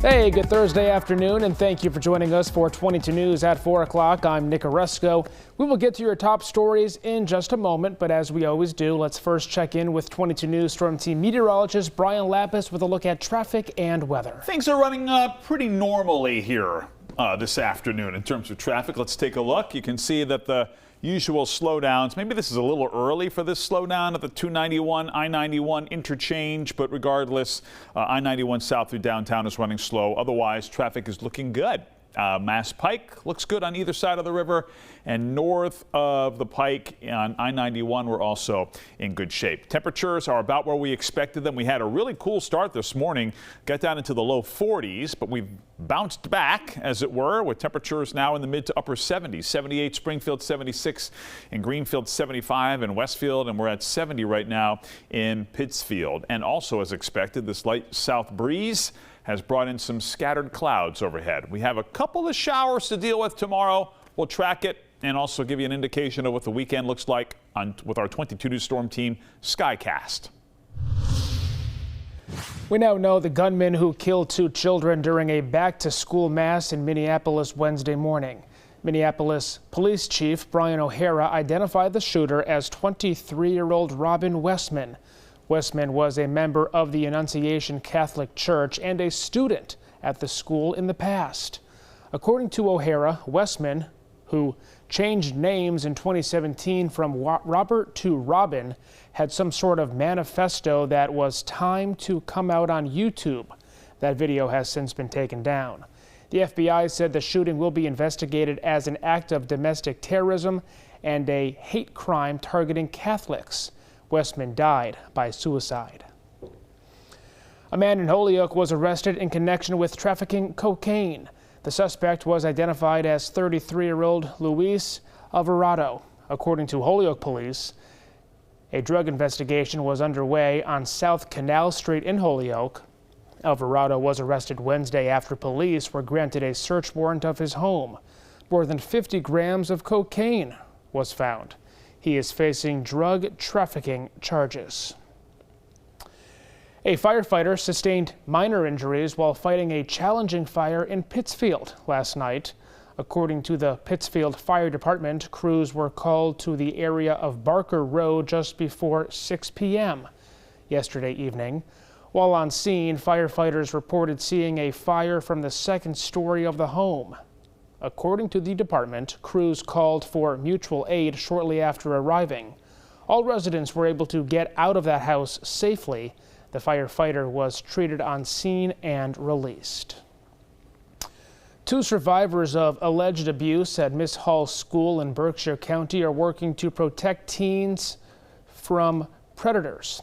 Hey, good Thursday afternoon, and thank you for joining us for 22 News at 4 o'clock. I'm Nick Oresco. We will get to your top stories in just a moment, but as we always do, let's first check in with 22 News Storm Team meteorologist Brian Lapis with a look at traffic and weather. Things are running pretty normally here this afternoon in terms of traffic. Let's take a look. You can see that the usual slowdowns. Maybe this is a little early for this slowdown at the 291 I-91 interchange, but regardless, I-91 south through downtown is running slow. Otherwise, traffic is looking good. Mass Pike looks good on either side of the river, and north of the Pike on I-91 we're also in good shape. Temperatures are about where we expected them. We had a really cool start this morning, got down into the low 40s, but we've bounced back, as it were, with temperatures now in the mid to upper 70s. 78 Springfield, 76 in Greenfield, 75 in Westfield, and we're at 70 right now in Pittsfield. And also, as expected, this light south breeze has brought in some scattered clouds overhead. We have a couple of showers to deal with tomorrow. We'll track it and also give you an indication of what the weekend looks like with our 22 News Storm Team Skycast. We now know the gunman who killed 2 children during a back-to-school mass in Minneapolis Wednesday morning. Minneapolis Police Chief Brian O'Hara identified the shooter as 23-year-old Robin Westman. Westman was a member of the Annunciation Catholic Church and a student at the school in the past. According to O'Hara, Westman, who changed names in 2017 from Robert to Robin, had some sort of manifesto that was time to come out on YouTube. That video has since been taken down. The FBI said the shooting will be investigated as an act of domestic terrorism and a hate crime targeting Catholics. Westman died by suicide. A man in Holyoke was arrested in connection with trafficking cocaine. The suspect was identified as 33-year-old Luis Alvarado. According to Holyoke police, a drug investigation was underway on South Canal Street in Holyoke. Alvarado was arrested Wednesday after police were granted a search warrant of his home. More than 50 grams of cocaine was found. He is facing drug trafficking charges. A firefighter sustained minor injuries while fighting a challenging fire in Pittsfield last night. According to the Pittsfield Fire Department, crews were called to the area of Barker Road just before 6 p.m. yesterday evening. While on scene, firefighters reported seeing a fire from the second story of the home. According to the department, crews called for mutual aid shortly after arriving. All residents were able to get out of that house safely. The firefighter was treated on scene and released. 2 survivors of alleged abuse at Miss Hall School in Berkshire County are working to protect teens from predators.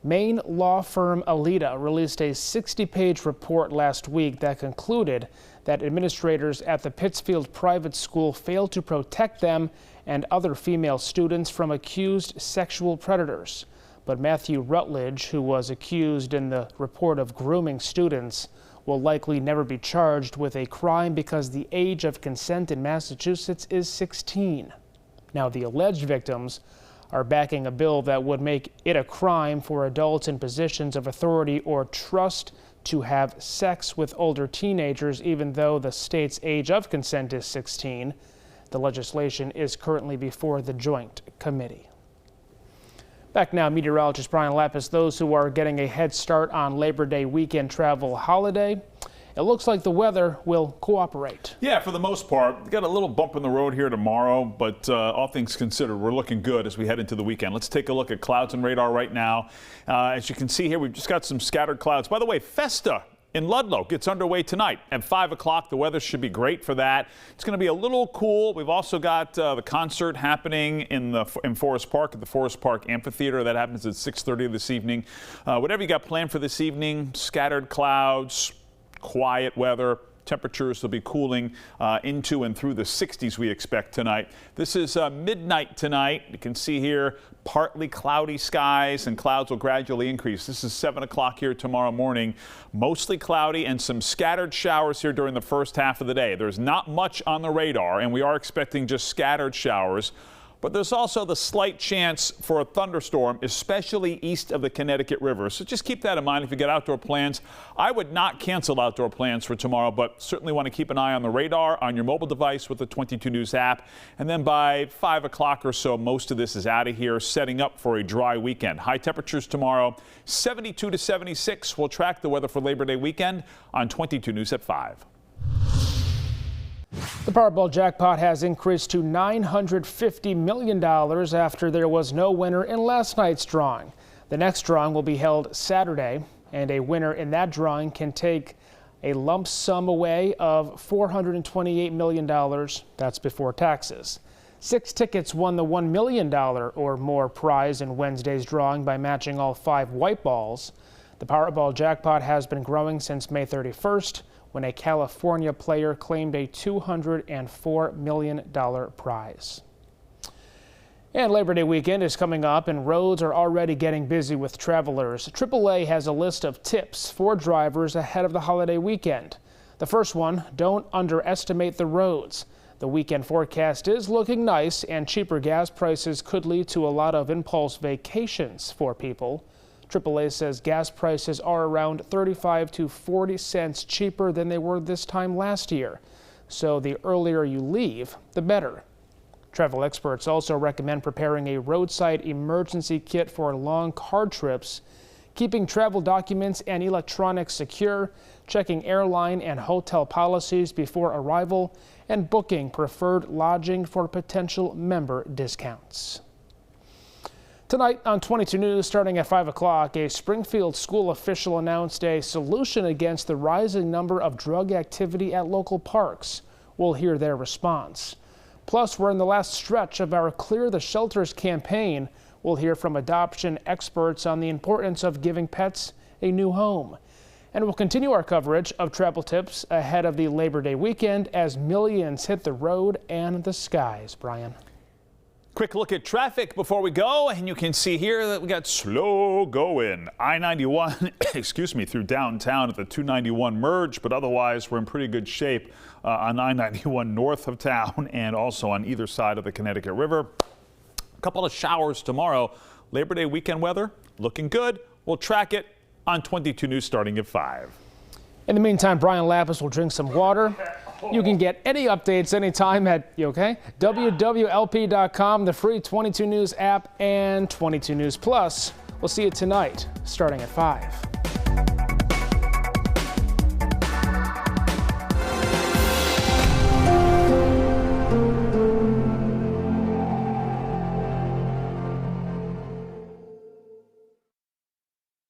Maine law firm Alita released a 60-page report last week that concluded that administrators at the Pittsfield private school failed to protect them and other female students from accused sexual predators. But Matthew Rutledge, who was accused in the report of grooming students, will likely never be charged with a crime because the age of consent in Massachusetts is 16. Now, the alleged victims are backing a bill that would make it a crime for adults in positions of authority or trust to have sex with older teenagers, even though the state's age of consent is 16. The legislation is currently before the Joint Committee. Back now, meteorologist Brian Lapis. Those who are getting a head start on Labor Day weekend travel holiday, it looks like the weather will cooperate. Yeah, for the most part. We got a little bump in the road here tomorrow, but all things considered, we're looking good as we head into the weekend. Let's take a look at clouds and radar right now. As you can see here, we've just got some scattered clouds. By the way, Festa in Ludlow gets underway tonight at 5 o'clock. The weather should be great for that. It's going to be a little cool. We've also got the concert happening in Forest Park at the Forest Park Amphitheater. That happens at 6:30 this evening. Whatever you got planned for this evening, scattered clouds, quiet weather. Temperatures will be cooling into and through the 60s we expect tonight. This is midnight tonight. You can see here partly cloudy skies, and clouds will gradually increase. This is 7 o'clock here tomorrow morning. Mostly cloudy and some scattered showers here during the first half of the day. There's not much on the radar, and we are expecting just scattered showers. but there's also the slight chance for a thunderstorm, especially east of the Connecticut River. So just keep that in mind if you get outdoor plans. I would not cancel outdoor plans for tomorrow, but certainly want to keep an eye on the radar on your mobile device with the 22 News app. And then by 5 o'clock or so, most of this is out of here, setting up for a dry weekend. High temperatures tomorrow, 72 to 76. We'll track the weather for Labor Day weekend on 22 News at 5. The Powerball jackpot has increased to $950 million after there was no winner in last night's drawing. The next drawing will be held Saturday, and a winner in that drawing can take a lump sum away of $428 million. That's before taxes. 6 tickets won the $1 million or more prize in Wednesday's drawing by matching all 5 white balls. The Powerball jackpot has been growing since May 31st, when a California player claimed a $204 million prize. And Labor Day weekend is coming up, and roads are already getting busy with travelers. AAA has a list of tips for drivers ahead of the holiday weekend. The first one, don't underestimate the roads. The weekend forecast is looking nice, and cheaper gas prices could lead to a lot of impulse vacations for people. AAA says gas prices are around 35 to 40 cents cheaper than they were this time last year. So the earlier you leave, the better. Travel experts also recommend preparing a roadside emergency kit for long car trips, keeping travel documents and electronics secure, checking airline and hotel policies before arrival, and booking preferred lodging for potential member discounts. Tonight on 22 News, starting at 5 o'clock, a Springfield school official announced a solution against the rising number of drug activity at local parks. We'll hear their response. Plus, we're in the last stretch of our Clear the Shelters campaign. We'll hear from adoption experts on the importance of giving pets a new home. And we'll continue our coverage of travel tips ahead of the Labor Day weekend as millions hit the road and the skies. Brian. Quick look at traffic before we go, and you can see here that we got slow going. I-91, excuse me, through downtown at the 291 merge, but otherwise we're in pretty good shape on I-91 north of town and also on either side of the Connecticut River. A couple of showers tomorrow. Labor Day weekend weather looking good. We'll track it on 22 News starting at 5. In the meantime, Brian Lapis will drink some water. You can get any updates anytime at wwlp.com, the free 22 News app, and 22 News Plus. We'll see you tonight, starting at 5.